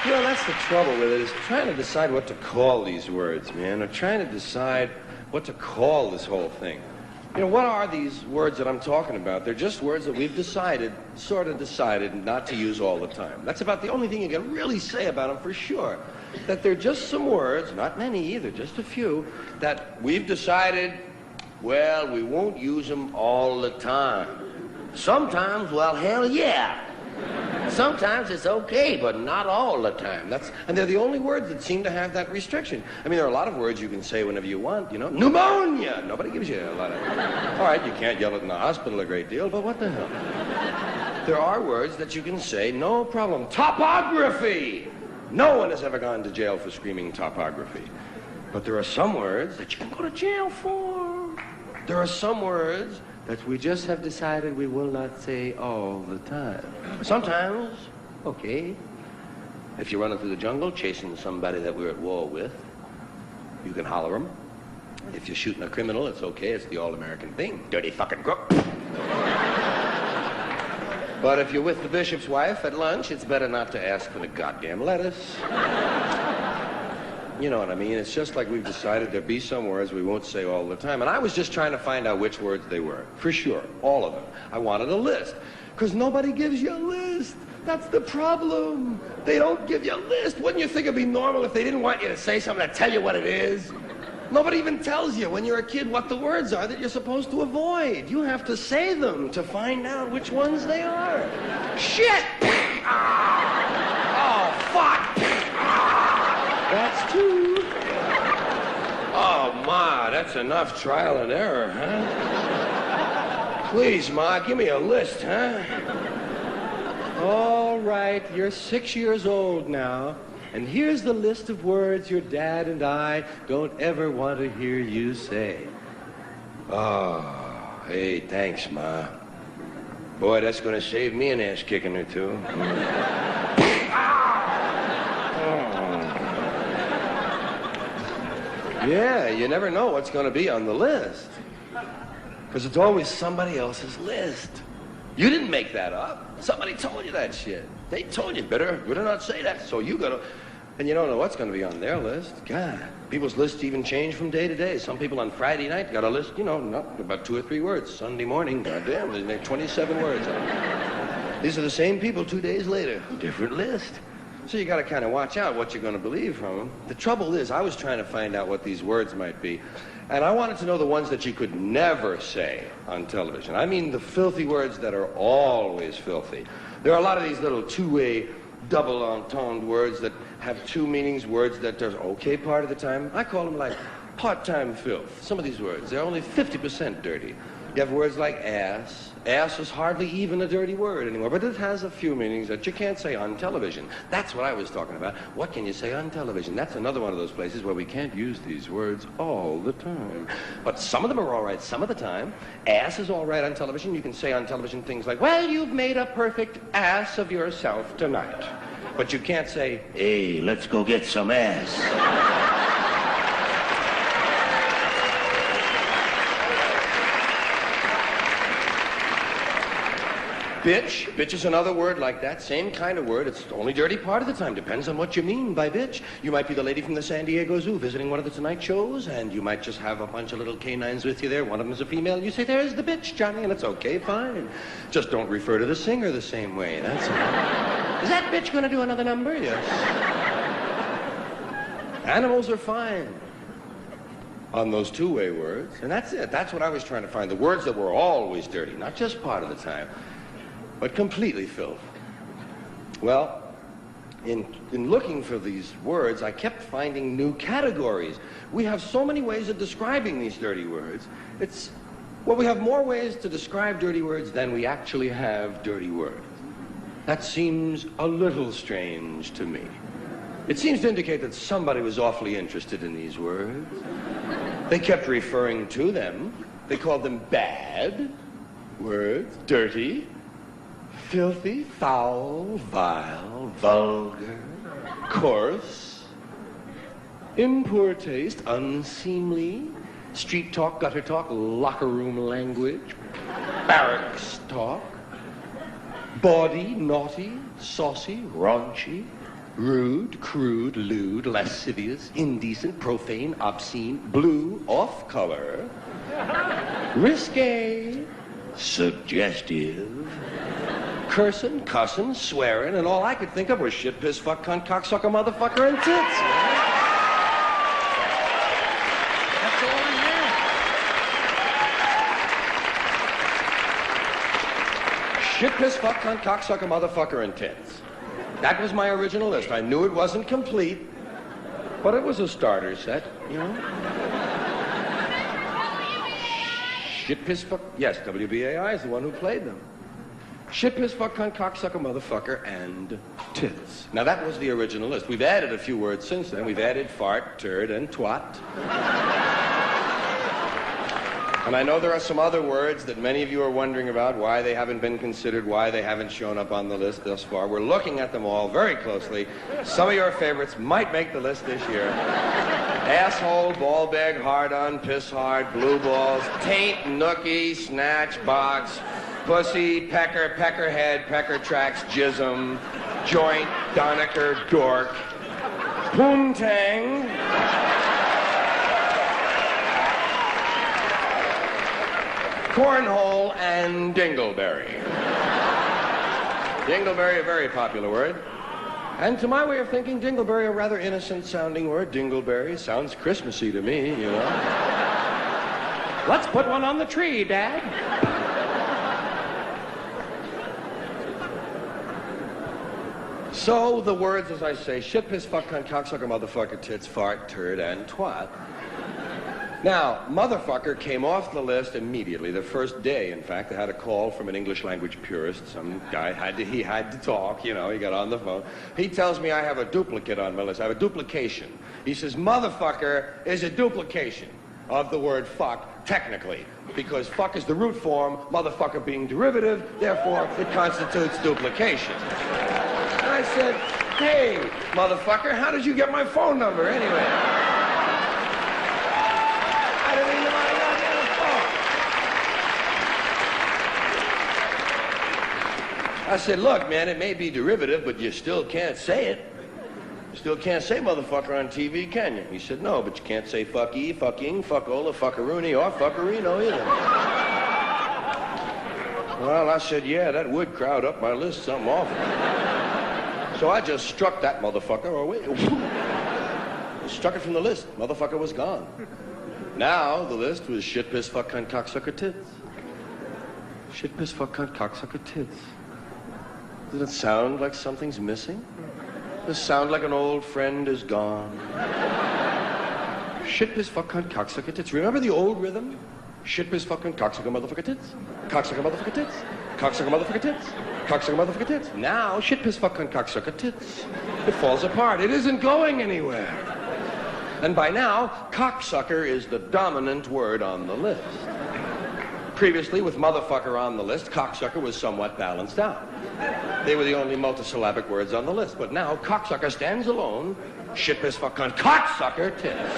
You know, that's the trouble with it, is trying to decide what to call these words, man, or trying to decide what to call this whole thing. You know, what are these words that I'm talking about? They're just words that we've decided, sort of decided, not to use all the time. That's about the only thing you can really say about them for sure. That they're just some words, not many either, just a few, that we've decided, well, we won't use them all the time. Sometimes, well, hell yeah. Sometimes it's okay, but not all the time. And they're the only words that seem to have that restriction. I mean, there are a lot of words you can say whenever you want, you know. Pneumonia! Nobody gives you a lot of... All right, you can't yell it in the hospital a great deal, but what the hell? There are words that you can say, no problem. Topography! No one has ever gone to jail for screaming topography. But there are some words that you can go to jail for. There are some words that we just have decided we will not say all the time. Sometimes, okay. If you're running through the jungle chasing somebody that we're at war with, you can holler them. If you're shooting a criminal, it's okay. It's the all-American thing. Dirty fucking crook. But if you're with the bishop's wife at lunch, it's better not to ask for the goddamn lettuce. You know what I mean? It's just like we've decided there'll be some words we won't say all the time. And I was just trying to find out which words they were. For sure. All of them. I wanted a list. Because nobody gives you a list. That's the problem. They don't give you a list. Wouldn't you think it'd be normal if they didn't want you to say something to tell you what it is? Nobody even tells you when you're a kid what the words are that you're supposed to avoid. You have to say them to find out which ones they are. Shit! Oh, fuck! That's two. Oh, Ma, that's enough trial and error, huh? Please, Ma, give me a list, huh? All right, you're 6 years old now, and here's the list of words your dad and I don't ever want to hear you say. Oh, hey, thanks, Ma. Boy, that's going to save me an ass kicking or two. Yeah, you never know what's going to be on the list. Because it's always somebody else's list. You didn't make that up. Somebody told you that shit. They told you, better not say that. So you gotta... And you don't know what's going to be on their list. God, people's lists even change from day to day. Some people on Friday night got a list, you know, not about 2 or 3 words. Sunday morning, goddamn, they make 27 words. These are the same people 2 days later. Different list. So you got to kind of watch out what you're going to believe from them. The trouble is, I was trying to find out what these words might be. And I wanted to know the ones that you could never say on television. I mean the filthy words that are always filthy. There are a lot of these little two-way, double-entendre words that have 2 meanings, words that are okay part of the time. I call them like part-time filth. Some of these words, they're only 50% dirty. You have words like ass. Ass is hardly even a dirty word anymore, but it has a few meanings that you can't say on television. That's what I was talking about. What can you say on television? That's another one of those places where we can't use these words all the time. But some of them are all right some of the time. Ass is all right on television. You can say on television things like, well, you've made a perfect ass of yourself tonight. But you can't say, hey, let's go get some ass. Bitch. Bitch is another word like that. Same kind of word. It's only dirty part of the time. Depends on what you mean by bitch. You might be the lady from the San Diego Zoo visiting one of the Tonight shows, and you might just have a bunch of little canines with you there. One of them is a female, and you say, there's the bitch, Johnny, and it's okay, fine. Just don't refer to the singer the same way. That's all. Is that bitch going to do another number? Yes. Animals are fine on those two-way words, and that's it. That's what I was trying to find. The words that were always dirty, not just part of the time, but completely filth. Well, in looking for these words, I kept finding new categories. We have so many ways of describing these dirty words. Well, we have more ways to describe dirty words than we actually have dirty words. That seems a little strange to me. It seems to indicate that somebody was awfully interested in these words. They kept referring to them. They called them bad words, dirty, filthy, foul, vile, vulgar, coarse, in poor taste, unseemly, street talk, gutter talk, locker room language, barracks talk, bawdy, naughty, saucy, raunchy, Rude, crude, lewd, lascivious, indecent, profane, obscene, blue, off-color, risque, suggestive, cursing, cussing, swearing, and all I could think of was shit, piss, fuck, cunt, cocksucker, motherfucker, and tits. That's all I had. Shit, piss, fuck, cunt, cocksucker, motherfucker, and tits. That was my original list. I knew it wasn't complete, but it was a starter set, you know? Shit, piss, fuck... Yes, WBAI is the one who played them. Shit, piss, fuck, cunt, cocksucker, motherfucker, and tits. Now, that was the original list. We've added a few words since then. We've added fart, turd, and twat. And I know there are some other words that many of you are wondering about, why they haven't been considered, why they haven't shown up on the list thus far. We're looking at them all very closely. Some of your favorites might make the list this year. Asshole, ball bag, hard-on, piss hard, blue balls, taint, nookie, snatch, box, pussy, pecker, peckerhead, pecker tracks, jism, joint, donaker, dork, poontang, cornhole, and dingleberry. Dingleberry, a very popular word. And to my way of thinking, dingleberry, a rather innocent-sounding word. Dingleberry sounds Christmassy to me, you know. Let's put one on the tree, Dad. So the words, as I say, shit, piss, fuck, cunt, cocksucker, motherfucker, tits, fart, turd, and twat. Now, motherfucker came off the list immediately, the first day, in fact. I had a call from an English language purist. Some guy had to talk, you know, he got on the phone. He tells me I have a duplicate on my list. I have a duplication. He says, motherfucker is a duplication of the word fuck, technically, because fuck is the root form, motherfucker being derivative, therefore it constitutes duplication. And I said, hey, motherfucker, how did you get my phone number anyway? I didn't even know I got the phone. I said, look, man, it may be derivative, but you still can't say it. You still can't say motherfucker on TV, can you? He said, no, but you can't say fucky, fucking, fuckola, fuckaroony, or fuckerino either. Well, I said, yeah, that would crowd up my list something awful. So I just struck that motherfucker, or wait, struck it from the list. Motherfucker was gone. Now the list was shit, piss, fuck, cunt, cocksucker, tits. Shit, piss, fuck, cunt, cocksucker, tits. Doesn't it sound like something's missing? Does it sound like an old friend is gone? Shit, piss, fuck, cunt, cocksucker, tits. Remember the old rhythm? Shit, piss, fuck, cunt, cocksucker, motherfucker, tits. Cocksucker, motherfucker, tits. Cocksucker, motherfucker, tits. Cocksucker, motherfucker, tits. Now, shit, piss, fuck, cunt, cocksucker, tits. It falls apart. It isn't going anywhere. And by now, cocksucker is the dominant word on the list. Previously, with motherfucker on the list, cocksucker was somewhat balanced out. They were the only multisyllabic words on the list. But now, cocksucker stands alone. Shit, piss, fuck, cunt, cocksucker, tits.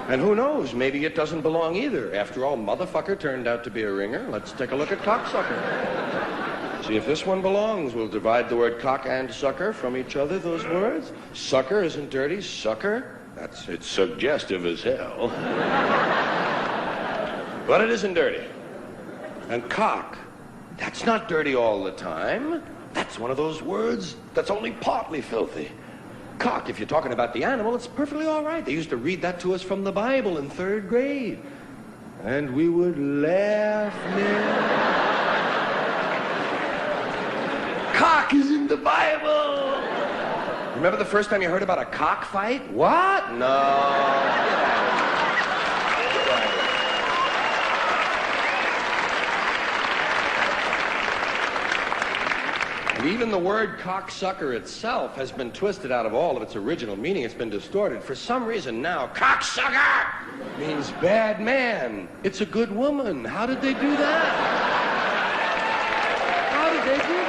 And who knows, maybe it doesn't belong either. After all, motherfucker turned out to be a ringer. Let's take a look at cocksucker. See if this one belongs. We'll divide the word cock and sucker from each other, those words. Sucker isn't dirty. Sucker, it's suggestive as hell. But it isn't dirty. And cock, that's not dirty all the time. That's one of those words that's only partly filthy. Cock, if you're talking about the animal, it's perfectly all right. They used to read that to us from the Bible in 3rd grade. And we would laugh, man. Cock is in the Bible. Remember the first time you heard about a cockfight? What? No. And even the word cocksucker itself has been twisted out of all of its original meaning. It's been distorted. For some reason now, cocksucker means bad man. It's a good woman. How did they do that? How did they do that?